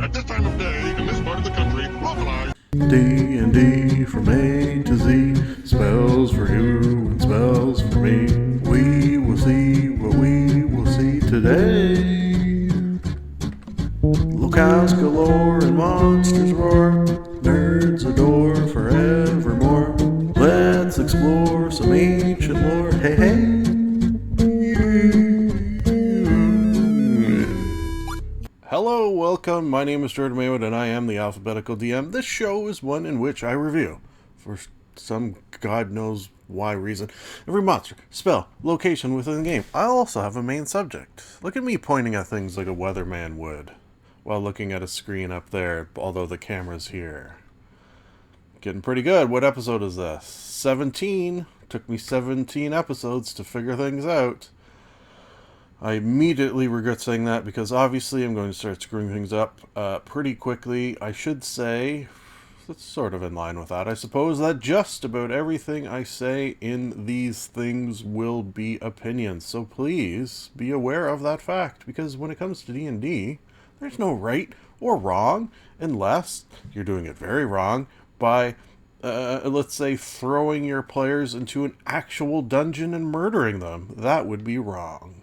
at this time of day in this part of the country, localized. D&D from A to Z, spells for you and spells for me. We will see what we will see today. Locals galore and monsters roar, nerds adore forevermore. Let's explore some ancient lore. Hey, hey. Hello, welcome. My name is Jordan Maywood, and I am the Alphabetical DM. This show is one in which I review, for some God knows why reason, every monster, spell, location within the game. I also have a main subject. Look at me pointing at things like a weatherman would, while looking at a screen up there, although the camera's here. Getting pretty good. What episode is this? 17. Took me 17 episodes to figure things out. I immediately regret saying that because obviously I'm going to start screwing things up pretty quickly. I should say, that's sort of in line with that, I suppose, that just about everything I say in these things will be opinions. So please be aware of that fact, because when it comes to D&D, there's no right or wrong unless you're doing it very wrong by, let's say, throwing your players into an actual dungeon and murdering them. That would be wrong.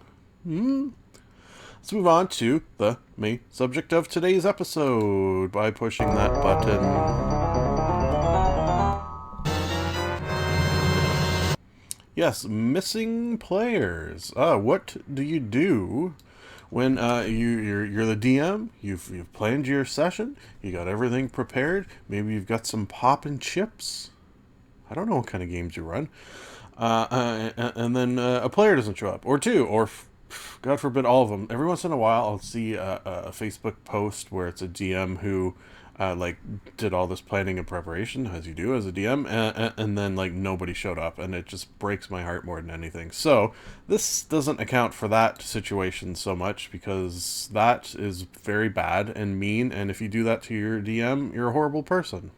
Let's move on to the main subject of today's episode by pushing that button. Yes, missing players. What do you do when you're the DM? You've planned your session. You got everything prepared. Maybe you've got some pop and chips. I don't know what kind of games you run. And then a player doesn't show up, or two, or God forbid, all of them. Every once in a while, I'll see a Facebook post where it's a DM who, did all this planning and preparation, as you do as a DM, and then, nobody showed up, and it just breaks my heart more than anything. So, this doesn't account for that situation so much, because that is very bad and mean, and if you do that to your DM, you're a horrible person.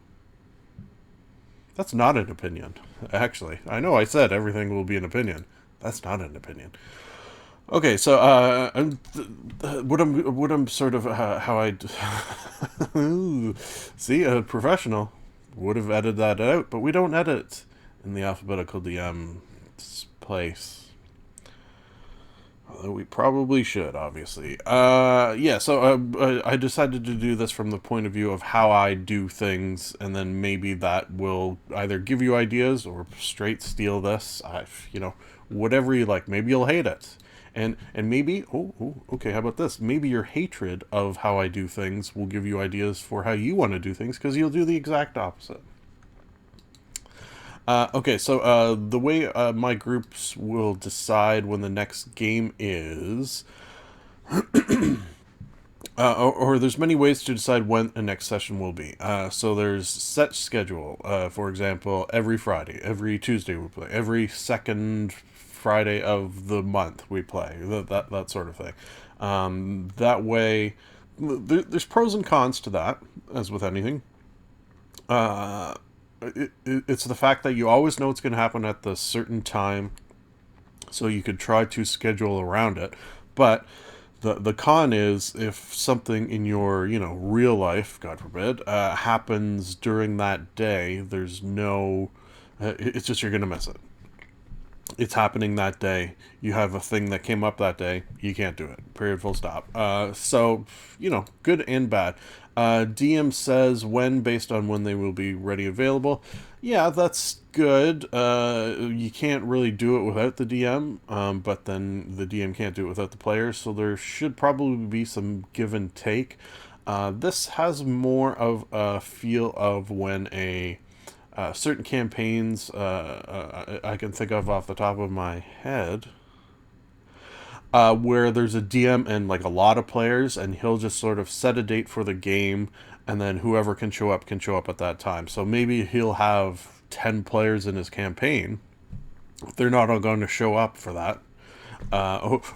That's not an opinion, actually. I know I said everything will be an opinion. That's not an opinion. Okay, so what I'm sort of how I see, a professional would have edited that out, but we don't edit in the Alphabetical DM place. Although we probably should, obviously. So I decided to do this from the point of view of how I do things, and then maybe that will either give you ideas or straight steal this. Whatever you like. Maybe you'll hate it. And maybe, okay, how about this? Maybe your hatred of how I do things will give you ideas for how you want to do things, because you'll do the exact opposite. So the way my groups will decide when the next game is, or there's many ways to decide when the next session will be. So there's set schedule. For example, every Friday, every Tuesday we play, every second Friday of the month we play, that sort of thing. That way, there's pros and cons to that, as with anything. It's the fact that you always know what's going to happen at the certain time, so you could try to schedule around it. But the con is if something in your real life, God forbid, happens during that day. There's no, it's just you're going to miss it. It's happening that day. You have a thing that came up that day. You can't do it. Period. Full stop. So, good and bad. DM says when, based on when they will be ready available. Yeah, that's good. You can't really do it without the DM, but then the DM can't do it without the players, so there should probably be some give and take. This has more of a feel of when certain campaigns I can think of off the top of my head, where there's a DM and a lot of players, and he'll just sort of set a date for the game, and then whoever can show up at that time. So maybe he'll have 10 players in his campaign. They're not all going to show up for that.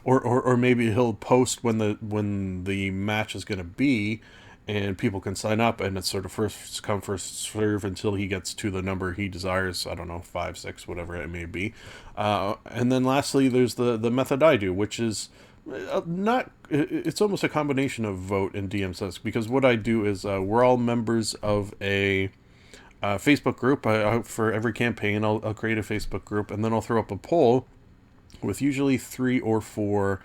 Or maybe he'll post when the match is going to be, and people can sign up, and it's sort of first come, first serve until he gets to the number he desires. I don't know, 5, 6, whatever it may be. And then lastly, there's the method I do, which is Not. It's almost a combination of vote and DM says, because what I do is we're all members of a Facebook group. For every campaign, I'll create a Facebook group, and then I'll throw up a poll with usually 3 or 4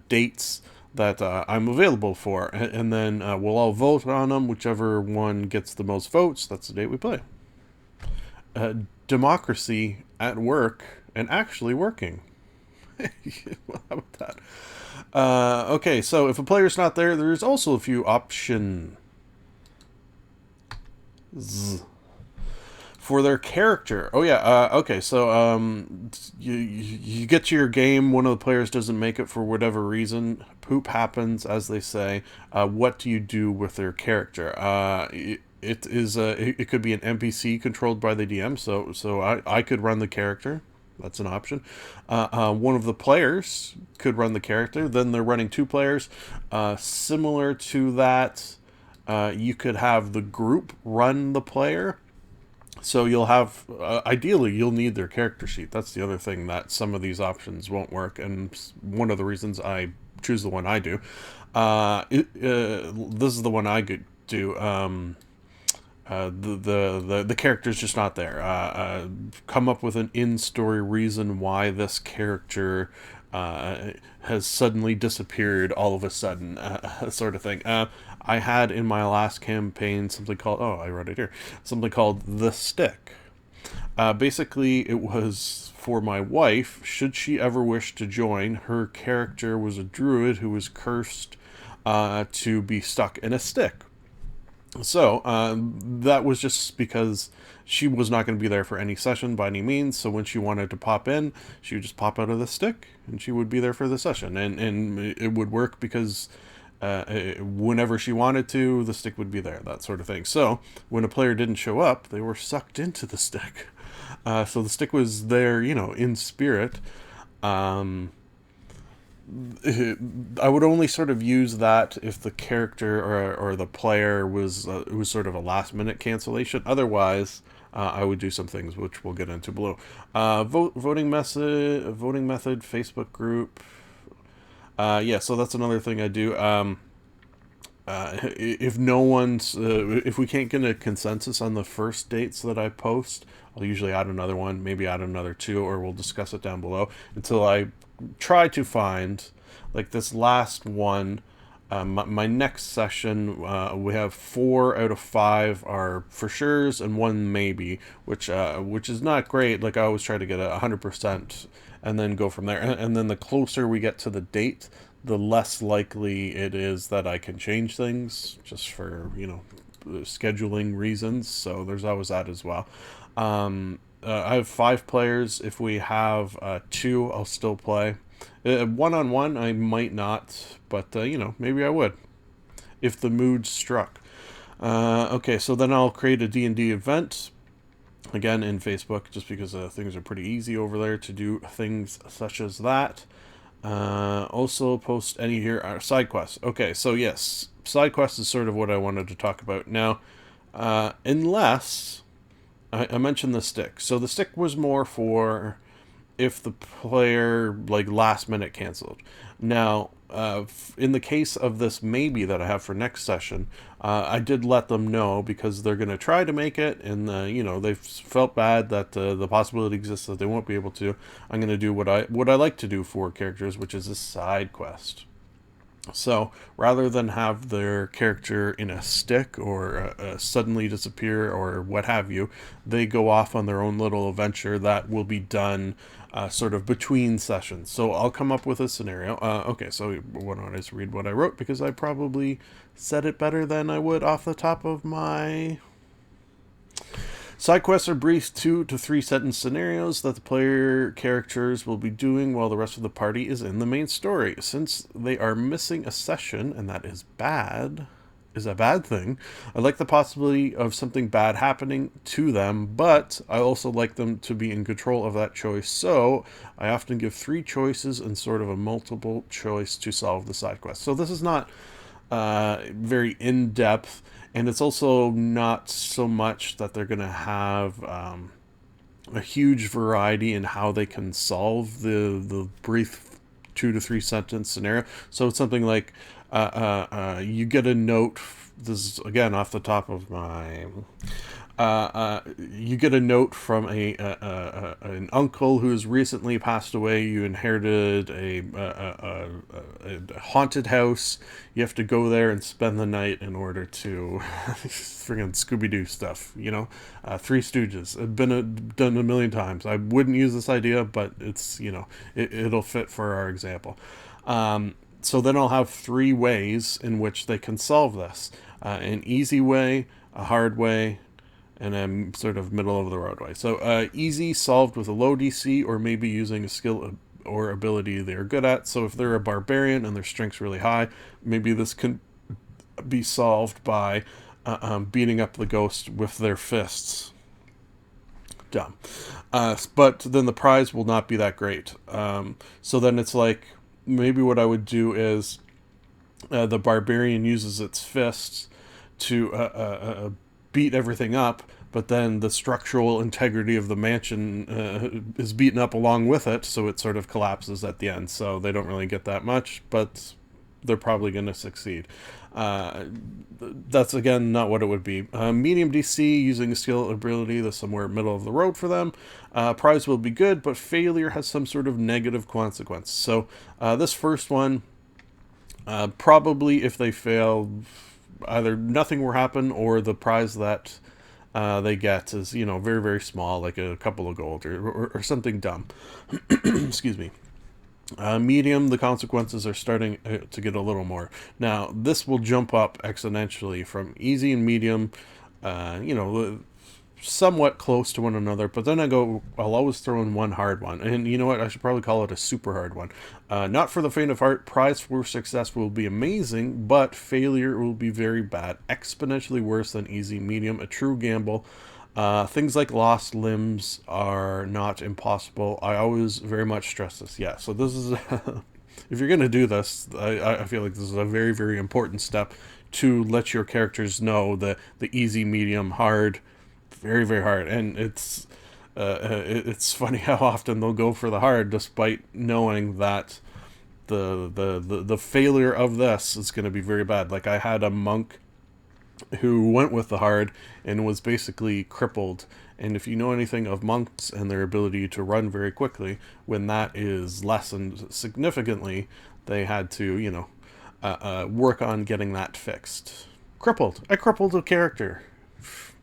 dates that I'm available for, and then we'll all vote on them. Whichever one gets the most votes, that's the date we play. Democracy at work and actually working. How about that? Okay, so if a player's not there, there's also a few options for their character. Oh yeah. Okay. So you get to your game. One of the players doesn't make it for whatever reason. Poop happens, as they say. What do you do with their character? It could be an NPC controlled by the DM. So I could run the character. That's an option. One of the players could run the character. Then they're running 2 players. Similar to that, you could have the group run the player. So you'll have, ideally, you'll need their character sheet. That's the other thing that some of these options won't work, and one of the reasons I choose the one I do. This is the one I could do. The character's just not there. Come up with an in-story reason why this character has suddenly disappeared all of a sudden, sort of thing. I had in my last campaign something called, oh, I wrote it here, something called The Stick. Basically, it was for my wife. Should she ever wish to join, her character was a druid who was cursed to be stuck in a stick. So that was just because she was not going to be there for any session by any means. So when she wanted to pop in, she would just pop out of the stick and she would be there for the session. And it would work because whenever she wanted to, the stick would be there, that sort of thing. So when a player didn't show up, they were sucked into the stick. So the stick was there, in spirit. I would only sort of use that if the character or the player was it was sort of a last minute cancellation. Otherwise, I would do some things which we'll get into below. Voting method, Facebook group. Yeah, so that's another thing I do. If no one's, if we can't get a consensus on the first dates that I post, I'll usually add another one, maybe add another 2, or we'll discuss it down below until I try to find, like this last one. My next session, we have 4 out of 5 are for sure's and 1 maybe, which is not great. Like I always try to get 100% and then go from there. And then the closer we get to the date, the less likely it is that I can change things, just for scheduling reasons. So there's always that as well. I have 5 players. If we have 2, I'll still play. One-on-one, I might not, but maybe I would if the mood struck. Okay, so then I'll create a D&D event, again in Facebook, just because things are pretty easy over there to do things such as that. Also post any here side quests. Okay, so yes, side quests is sort of what I wanted to talk about now, unless I mentioned the stick. So the stick was more for if the player last minute canceled. Now, in the case of this maybe that I have for next session, I did let them know, because they're going to try to make it, and they've felt bad that the possibility exists that they won't be able to. I'm going to do what I like to do for characters, which is a side quest. So rather than have their character in a stick or suddenly disappear or what have you, they go off on their own little adventure that will be done sort of between sessions. So I'll come up with a scenario. Okay, so why don't I just read what I wrote, because I probably said it better than I would off the top of my... Side quests are brief 2 to 3 sentence scenarios that the player characters will be doing while the rest of the party is in the main story. Since they are missing a session, and that is a bad thing, I like the possibility of something bad happening to them, but I also like them to be in control of that choice. So I often give 3 choices and sort of a multiple choice to solve the side quest. So this is not very in-depth. And it's also not so much that they're going to have a huge variety in how they can solve the brief 2 to 3 sentence scenario. So it's something like you get a note. This is again off the top of my. You get a note from an uncle who has recently passed away. You inherited a haunted house. You have to go there and spend the night in order to friggin' Scooby-Doo stuff. Three Stooges. It's been done a million times. I wouldn't use this idea, but it's it'll fit for our example. So then I'll have 3 ways in which they can solve this: an easy way, a hard way, and then sort of middle of the roadway. So easy, solved with a low DC, or maybe using a skill or ability they're good at. So if they're a barbarian and their strength's really high, maybe this can be solved by beating up the ghost with their fists. Dumb. But then the prize will not be that great. So then it's like, maybe what I would do is the barbarian uses its fists to beat everything up, but then the structural integrity of the mansion is beaten up along with it, so it sort of collapses at the end. So they don't really get that much, but they're probably going to succeed. That's again not what it would be. Medium DC, using a skill ability that's somewhere middle of the road for them. Prize will be good, but failure has some sort of negative consequence. So this first one, probably if they fail, either nothing will happen, or the prize that they get is, very, very small, like a couple of gold or something dumb. Excuse me. Medium, the consequences are starting to get a little more. Now, this will jump up exponentially from easy and medium, somewhat close to one another, but then I'll always throw in one hard one. And you know what? I should probably call it a super hard one. Not for the faint of heart. Prize for success will be amazing, but failure will be very bad. Exponentially worse than easy, medium, a true gamble. Things like lost limbs are not impossible. I always very much stress this. Yeah, so this is, if you're going to do this, I feel like this is a very, very important step to let your characters know the easy, medium, hard, very, very hard. And it's funny how often they'll go for the hard, despite knowing that the failure of this is going to be very bad. Like, I had a monk who went with the hard and was basically crippled. And if you know anything of monks and their ability to run very quickly, when that is lessened significantly, they had to, work on getting that fixed. Crippled. I crippled a character.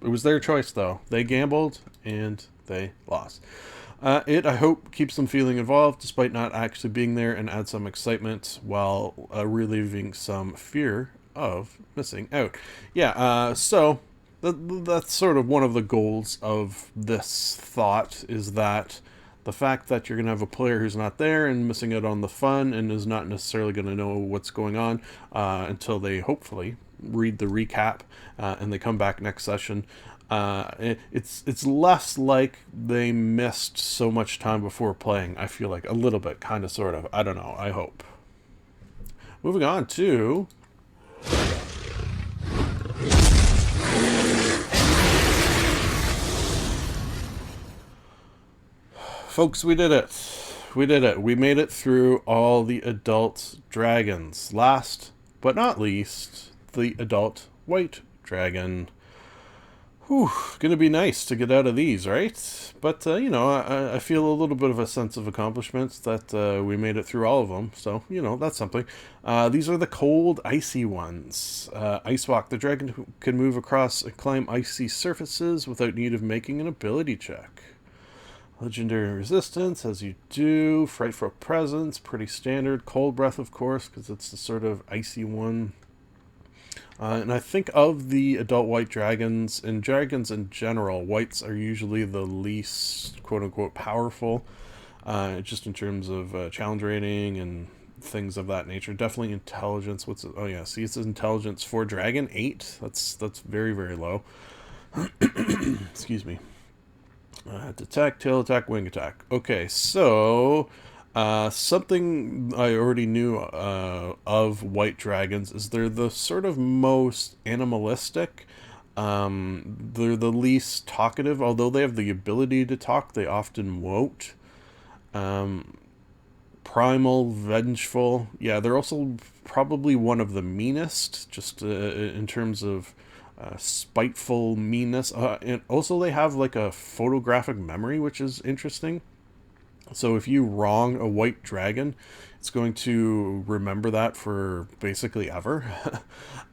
It was their choice, though. They gambled, and they lost. I hope, keeps them feeling involved, despite not actually being there, and adds some excitement while relieving some fear of missing out. Yeah, so that's sort of one of the goals of this thought, is that the fact that you're going to have a player who's not there and missing out on the fun and is not necessarily going to know what's going on until they hopefully read the recap and they come back next session. It's less like they missed so much time before playing. I feel like a little bit, kind of, sort of. I don't know. I hope. Moving on to folks, we did it. We did it. We made it through all the adult dragons. Last but not least, the adult white dragon. Whew, gonna be nice to get out of these, right? But, I feel a little bit of a sense of accomplishment that we made it through all of them. So, that's something. These are the cold, icy ones. Ice Walk. The dragon can move across and climb icy surfaces without need of making an ability check. Legendary resistance, as you do. Frightful presence, pretty standard. Cold breath, of course, because it's the sort of icy one. And I think of the adult white dragons, and dragons in general, whites are usually the least, quote-unquote, powerful, just in terms of challenge rating and things of that nature. Definitely intelligence. What's it? Oh, yeah, see, it's intelligence for dragon, 8. That's very, very low. Excuse me. Attack, tail attack, wing attack. Okay, so something I already knew of white dragons is they're the sort of most animalistic. They're the least talkative. Although they have the ability to talk, they often won't. Primal, vengeful. Yeah, they're also probably one of the meanest, just in terms of spiteful meanness. And also, they have like a photographic memory, which is interesting. So if you wrong a white dragon, it's going to remember that for basically ever.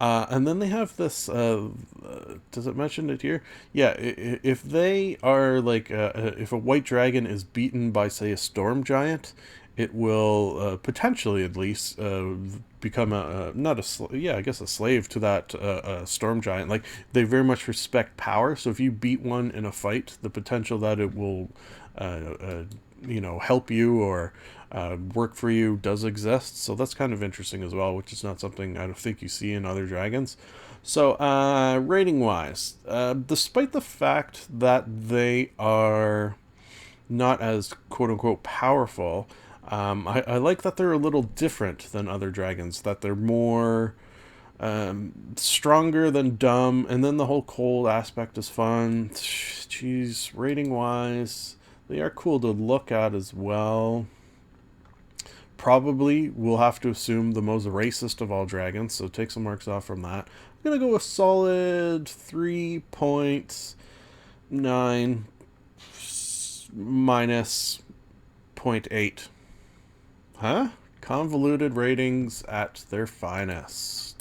And then they have this. Does it mention it here? Yeah, if they are like, if a white dragon is beaten by, say, a storm giant, it will potentially, at least, become a not a yeah, I guess a slave to that storm giant. Like, they very much respect power. So if you beat one in a fight, the potential that it will help you or work for you does exist. So that's kind of interesting as well, which is not something I don't think you see in other dragons. So rating wise, despite the fact that they are not as quote unquote powerful, I like that they're a little different than other dragons, that they're more stronger than dumb, and then the whole cold aspect is fun. Jeez, rating wise, they are cool to look at as well. Probably we'll have to assume the most racist of all dragons, so take some marks off from that. I'm gonna go a solid 3.9 minus 0.8. Huh? Convoluted ratings at their finest.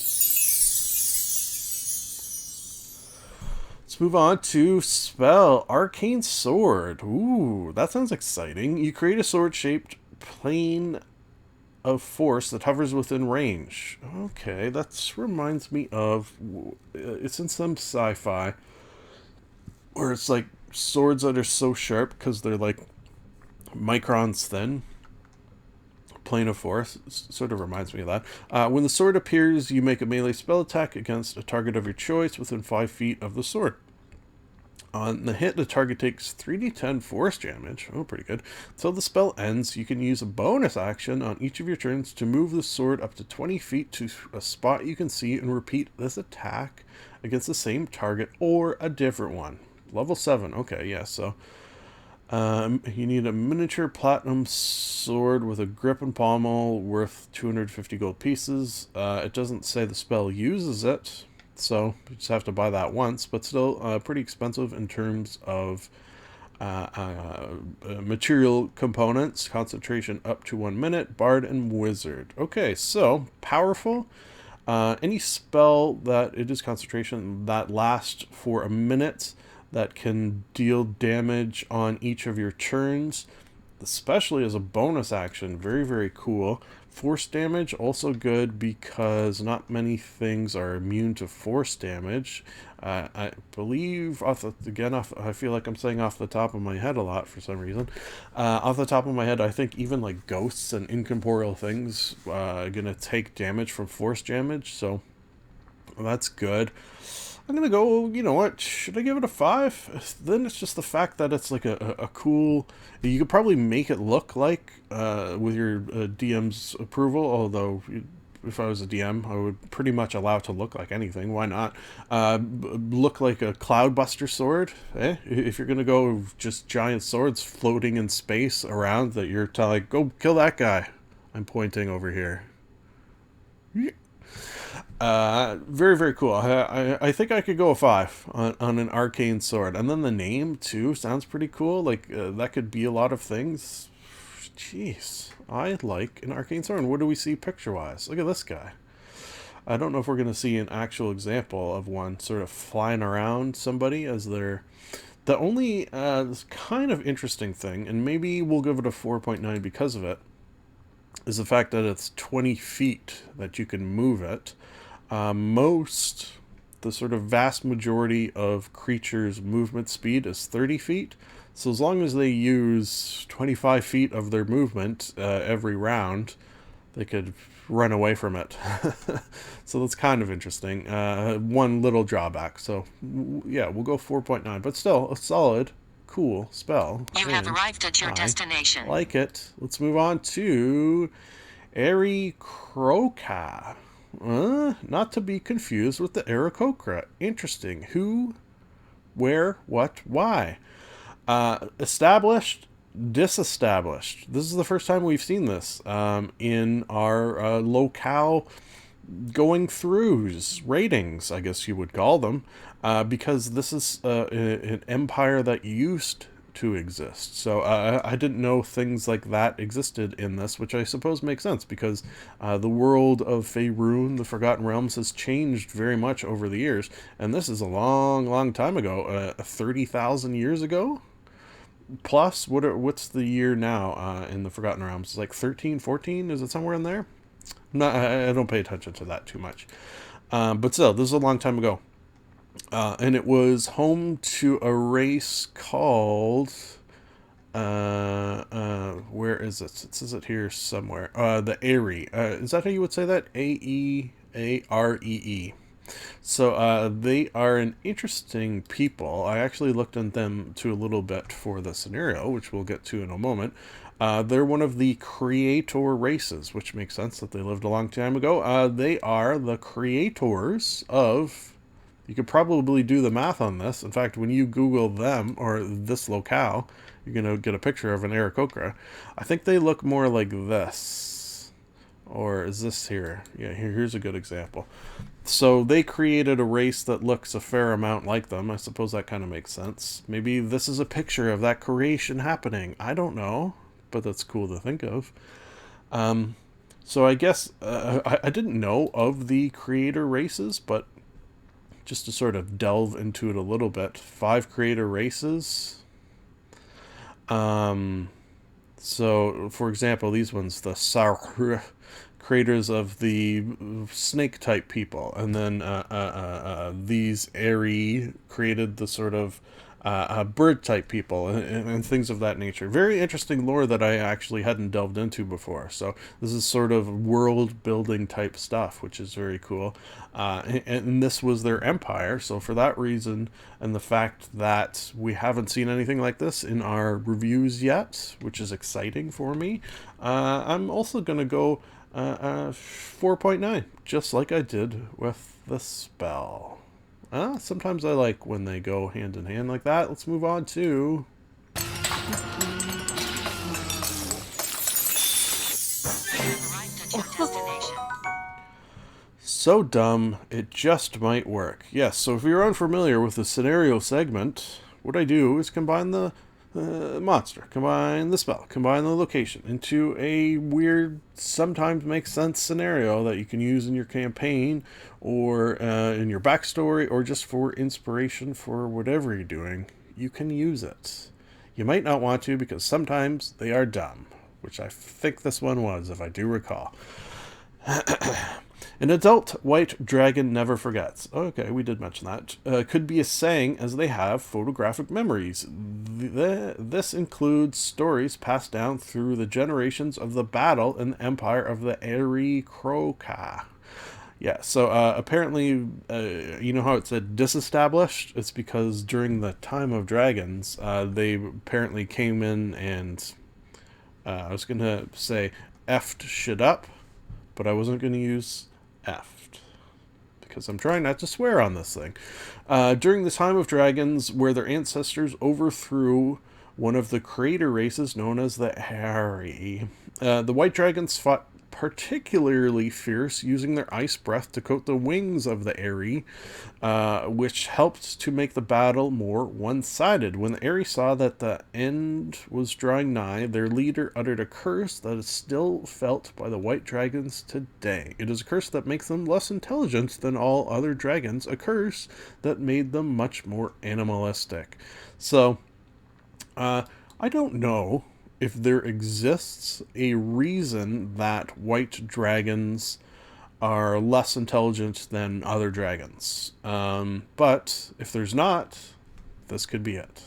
Let's move on to spell Arcane Sword. Ooh, that sounds exciting. You create a sword-shaped plane of force that hovers within range. Okay, that reminds me of, it's in some sci-fi where it's like swords that are so sharp because they're like microns thin. Plane of force sort of reminds me of that. When the sword appears, you make a melee spell attack against a target of your choice within 5 feet of the sword. On the hit, the target takes 3d10 force damage. Oh, pretty good. Until the spell ends, you can use a bonus action on each of your turns to move the sword up to 20 feet to a spot you can see and repeat this attack against the same target or a different one. Level 7. Okay, yeah, so you need a miniature platinum sword with a grip and pommel worth 250 gold pieces. It doesn't say the spell uses it, so you just have to buy that once, but still pretty expensive in terms of material components. Concentration up to 1 minute, bard and wizard. Okay, so powerful. Any spell that it is concentration that lasts for a minute, that can deal damage on each of your turns, especially as a bonus action. Very, very cool. Force damage, also good because not many things are immune to force damage. I believe, I feel like I'm saying off the top of my head a lot for some reason. Off the top of my head, I think even like ghosts and incorporeal things are going to take damage from force damage, so that's good. I'm gonna go, you know what, should I give it a 5? Then it's just the fact that it's like a cool, you could probably make it look like, with your DM's approval, although if I was a DM, I would pretty much allow it to look like anything, why not? Look like a cloudbuster sword, eh? If you're gonna go just giant swords floating in space around that you're telling, go kill that guy. I'm pointing over here. Very, very cool. I think I could go a 5 on an arcane sword. And then the name, too, sounds pretty cool. Like, that could be a lot of things. Jeez. I like an arcane sword. And what do we see picture-wise? Look at this guy. I don't know if we're going to see an actual example of one sort of flying around somebody as they're... The only kind of interesting thing, and maybe we'll give it a 4.9 because of it, is the fact that it's 20 feet that you can move it. The sort of vast majority of creatures' movement speed is 30 feet. So as long as they use 25 feet of their movement every round, they could run away from it. So that's kind of interesting. One little drawback. So, yeah, we'll go 4.9. But still, a solid, cool spell. You have arrived at your destination. Like it. Let's move on to AEAREE-KROCAA. Not to be confused with the AEAREE-KROCAA. Interesting. Who, where, what, why? Established disestablished. This is the first time we've seen this in our locale going throughs, ratings, I guess you would call them, because this is an empire that used to exist. So I didn't know things like that existed in this, which I suppose makes sense because the world of Faerun, the Forgotten Realms, has changed very much over the years, and this is a long, long time ago, 30,000 years ago. Plus, what's the year now in the Forgotten Realms? It's like 13, 14? Is it somewhere in there? I don't pay attention to that too much. But still, this is a long time ago. And it was home to a race called... where is it? It says it here somewhere. The AEAREE. Is that how you would say that? AEAREE. So they are an interesting people. I actually looked at them too a little bit for the scenario, which we'll get to in a moment. They're one of the creator races, which makes sense that they lived a long time ago. They are the creators of... You could probably do the math on this. In fact, when you Google them or this locale, you're going to get a picture of an AEAREE-KROCAA. I think they look more like this. Or is this here? Yeah, here's a good example. So they created a race that looks a fair amount like them. I suppose that kind of makes sense. Maybe this is a picture of that creation happening. I don't know, but that's cool to think of. So I guess I didn't know of the creator races, but just to sort of delve into it a little bit, 5 creator races. So, for example, these ones, the Saur creators of the snake-type people, and then these AEAREE created the sort of bird-type people, and things of that nature. Very interesting lore that I actually hadn't delved into before. So this is sort of world-building type stuff, which is very cool. And this was their empire, so for that reason, and the fact that we haven't seen anything like this in our reviews yet, which is exciting for me, I'm also going to go 4.9, just like I did with the spell. Sometimes I like when they go hand in hand like that. Let's move on to... Arrived at your destination. So dumb, it just might work. Yes, so if you're unfamiliar with the scenario segment, what I do is combine the monster, combine the spell, combine the location into a weird, sometimes makes sense scenario that you can use in your campaign or in your backstory or just for inspiration for whatever you're doing. You can use it. You might not want to because sometimes they are dumb, which I think this one was, if I do recall. An adult white dragon never forgets. Okay, we did mention that. Could be a saying as they have photographic memories. This includes stories passed down through the generations of the battle and the empire of the AEAREE-KROCAA. Yeah, so apparently, you know how it said disestablished? It's because during the time of dragons, they apparently came in and, I was going to say, effed shit up, but I wasn't going to use effed, because I'm trying not to swear on this thing. During the time of dragons, where their ancestors overthrew one of the creator races known as the AEAREE. The white dragons fought particularly fierce, using their ice breath to coat the wings of the AEAREE, which helped to make the battle more one-sided. When the AEAREE saw that the end was drawing nigh, their leader uttered a curse that is still felt by the white dragons today. It is a curse that makes them less intelligent than all other dragons, a curse that made them much more animalistic. So, I don't know if there exists a reason that white dragons are less intelligent than other dragons. But if there's not, this could be it.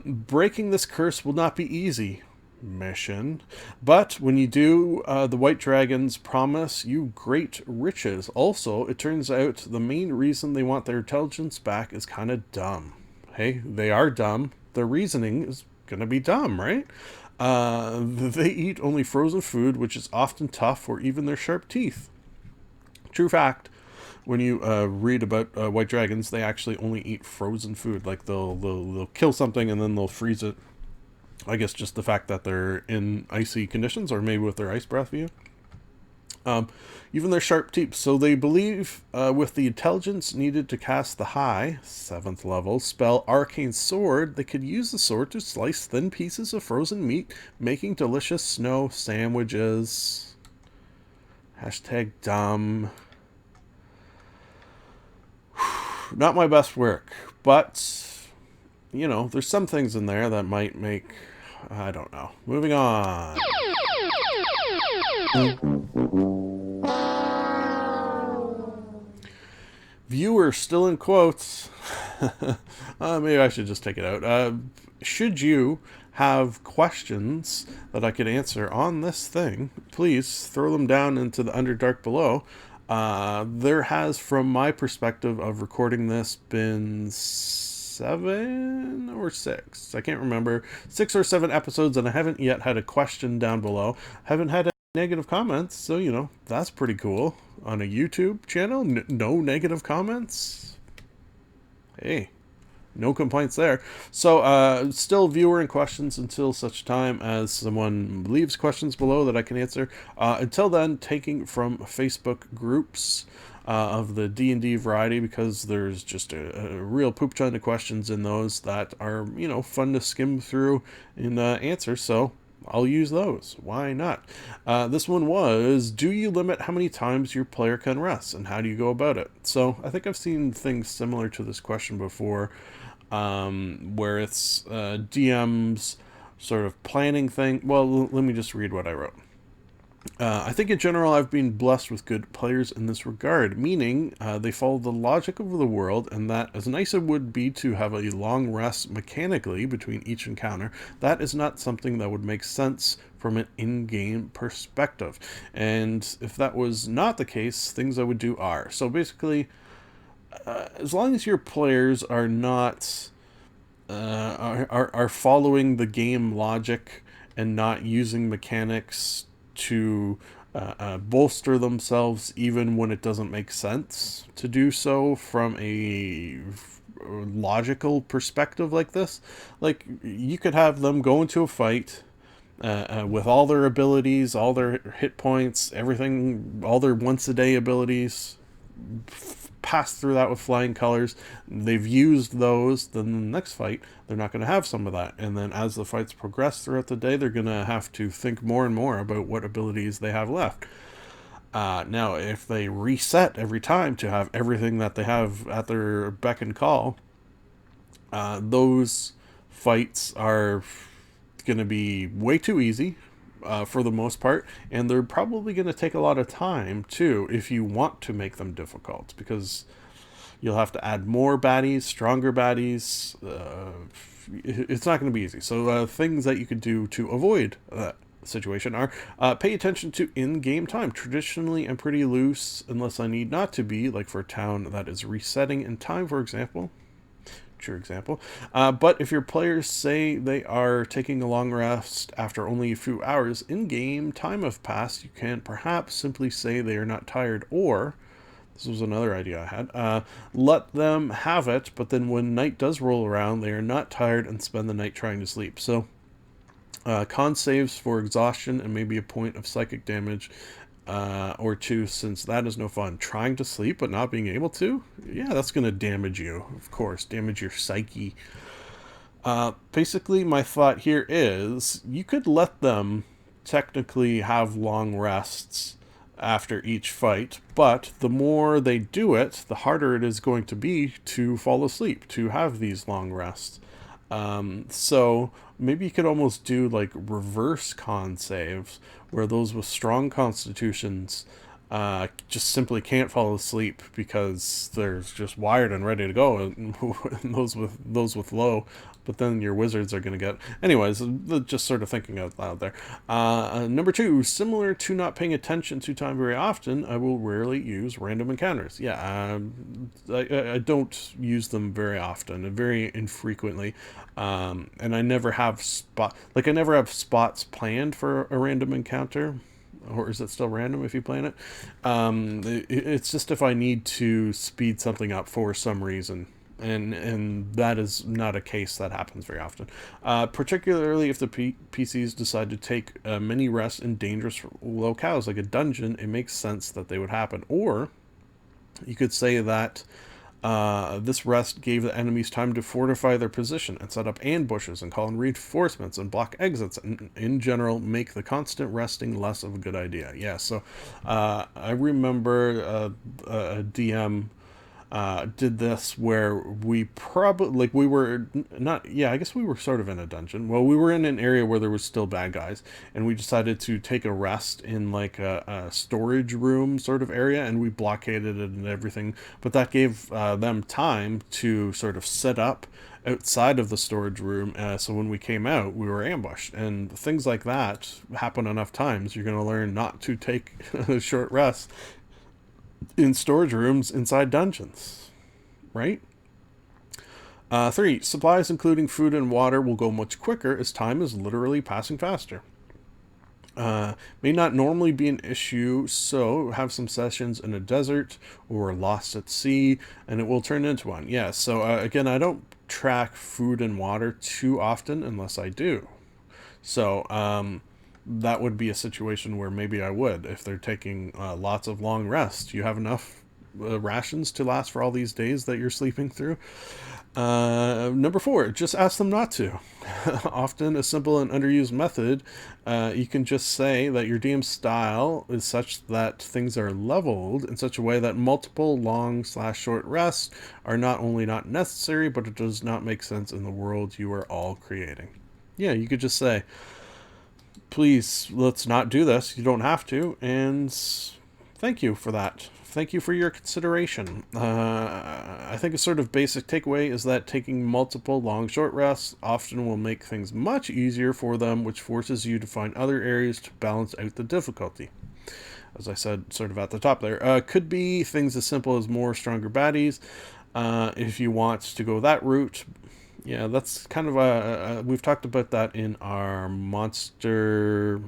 Breaking this curse will not be easy. Mission. But when you do, the white dragons promise you great riches. Also, it turns out the main reason they want their intelligence back is kind of dumb. Hey, they are dumb. Their reasoning is gonna be dumb, right? They eat only frozen food, which is often tough for even their sharp teeth. True fact. When you read about white dragons, they actually only eat frozen food. Like they'll kill something and then they'll freeze it I guess just the fact that they're in icy conditions, or maybe with their ice breath view. Even their sharp teeth. So they believe with the intelligence needed to cast the high, 7th level, spell Arcane Sword, they could use the sword to slice thin pieces of frozen meat, making delicious snow sandwiches. Hashtag dumb. Not my best work, but, you know, there's some things in there that might make, I don't know. Moving on. Viewer, still in quotes. Maybe I should just take it out. Should you have questions that I could answer on this thing, please throw them down into the Underdark below. There has, from my perspective of recording this, been 7 or 6. I can't remember. 6 or 7 episodes, and I haven't yet had a question down below. Haven't had negative comments, so you know, that's pretty cool. On a YouTube channel, no negative comments. Hey, no complaints there. So still viewer and questions until such time as someone leaves questions below that I can answer. Until then, taking from Facebook groups of the D&D variety, because there's just a real poop ton of questions in those that are, you know, fun to skim through and answer. So I'll use those. Why not? This one was, do you limit how many times your player can rest, and how do you go about it? So I think I've seen things similar to this question before, where it's DM's sort of planning thing. Well, let me just read what I wrote. I think in general I've been blessed with good players in this regard, meaning they follow the logic of the world, and that as nice as it would be to have a long rest mechanically between each encounter, that is not something that would make sense from an in-game perspective. And if that was not the case, things I would do are. So basically, as long as your players are not are following the game logic and not using mechanics to bolster themselves even when it doesn't make sense to do so from a logical perspective like this. Like, you could have them go into a fight with all their abilities, all their hit points, everything, all their once-a-day abilities, pass through that with flying colors. They've used those, then the next fight they're not going to have some of that, and then as the fights progress throughout the day, they're going to have to think more and more about what abilities they have left. Now if they reset every time to have everything that they have at their beck and call, those fights are going to be way too easy for the most part, and they're probably going to take a lot of time too if you want to make them difficult, because you'll have to add more baddies, stronger baddies. It's not going to be easy. So things that you could do to avoid that situation are pay attention to in-game time. Traditionally, I'm pretty loose unless I need not to be, like for a town that is resetting in time, for example. True example. But if your players say they are taking a long rest after only a few hours in-game time have passed, you can perhaps simply say they are not tired, or, this was another idea I had, let them have it, but then when night does roll around, they are not tired and spend the night trying to sleep. So con saves for exhaustion and maybe a point of psychic damage or 2, since that is no fun. Trying to sleep but not being able to? Yeah, that's going to damage you, of course. Damage your psyche. Basically, my thought here is you could let them technically have long rests after each fight, but the more they do it, the harder it is going to be to fall asleep, to have these long rests. So maybe you could almost do like reverse con saves, where those with strong constitutions just simply can't fall asleep because they're just wired and ready to go, and those with low, but then your wizards are going to get... Anyways, just sort of thinking out loud there. Number 2, similar to not paying attention to time very often, I will rarely use random encounters. Yeah, I don't use them very often, very infrequently, and I never have I never have spots planned for a random encounter. Or is it still random if you plan it? It's just if I need to speed something up for some reason. And that is not a case that happens very often. Particularly if the PCs decide to take mini rests in dangerous locales like a dungeon, it makes sense that they would happen. Or you could say that this rest gave the enemies time to fortify their position and set up ambushes and call in reinforcements and block exits, and in general make the constant resting less of a good idea. Yeah, so I remember a DM did this where we probably, like, we were not, yeah, I guess we were sort of in a dungeon. Well, we were in an area where there was still bad guys, and we decided to take a rest in like a storage room sort of area, and we blockaded it and everything, but that gave them time to sort of set up outside of the storage room, so when we came out we were ambushed. And things like that happen enough times, you're going to learn not to take a short rest in storage rooms inside dungeons, right? 3, supplies including food and water will go much quicker as time is literally passing faster. May not normally be an issue, so have some sessions in a desert or lost at sea and it will turn into one. Yeah, so again, I don't track food and water too often unless I do. So that would be a situation where maybe I would, if they're taking lots of long rests. You have enough rations to last for all these days that you're sleeping through. Number 4, just ask them not to. Often a simple and underused method, you can just say that your DM style is such that things are leveled in such a way that multiple long/short rests are not only not necessary, but it does not make sense in the world you are all creating. Yeah, you could just say, please, let's not do this. You don't have to. And thank you for that. Thank you for your consideration. I think a sort of basic takeaway is that taking multiple long-short rests often will make things much easier for them, which forces you to find other areas to balance out the difficulty. As I said sort of at the top there. Could be things as simple as more stronger baddies, if you want to go that route. Yeah, that's kind of we've talked about that in our monster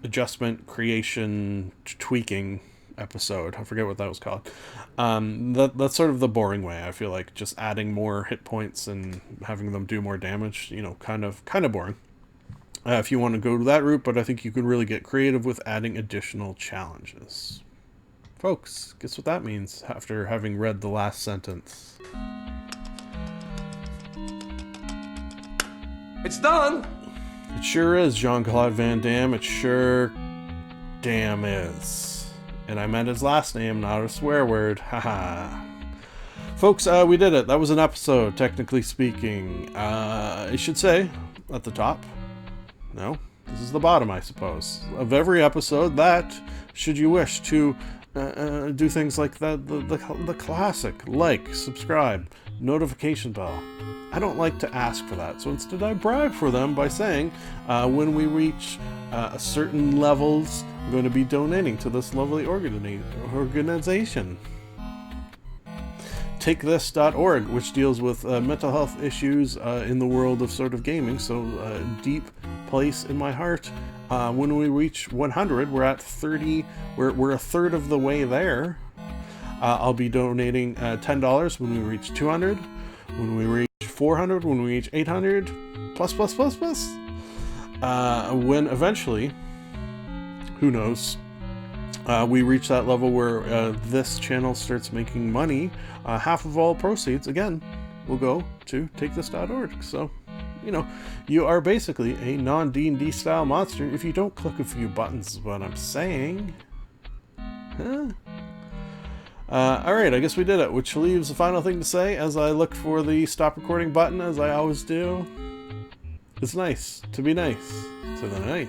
adjustment, creation, tweaking episode. I forget what that was called. That's sort of the boring way. I feel like just adding more hit points and having them do more damage, kind of boring. If you want to go that route, but I think you can really get creative with adding additional challenges. Folks, guess what that means after having read the last sentence? It's done! It sure is, Jean-Claude Van Damme. It sure damn is. And I meant his last name, not a swear word. Haha. Folks, we did it. That was an episode, technically speaking. I should say, at the top, no, this is the bottom, I suppose, of every episode, that, should you wish to do things like the classic, like, subscribe, notification bell. I don't like to ask for that, so instead I bribe for them by saying, when we reach certain levels, I'm going to be donating to this lovely organization. TakeThis.org, which deals with mental health issues in the world of sort of gaming, so deep place in my heart. When we reach 100, we're at 30, we're a third of the way there. I'll be donating $10 when we reach 200, when we reach 400, when we reach 800, plus. When eventually, who knows, we reach that level where this channel starts making money, half of all proceeds, again, will go to TakeThis.org. So, you are basically a non-D&D style monster if you don't click a few buttons, is what I'm saying. Huh? Alright, I guess we did it, which leaves the final thing to say as I look for the stop recording button, as I always do. It's nice to be nice to the nice.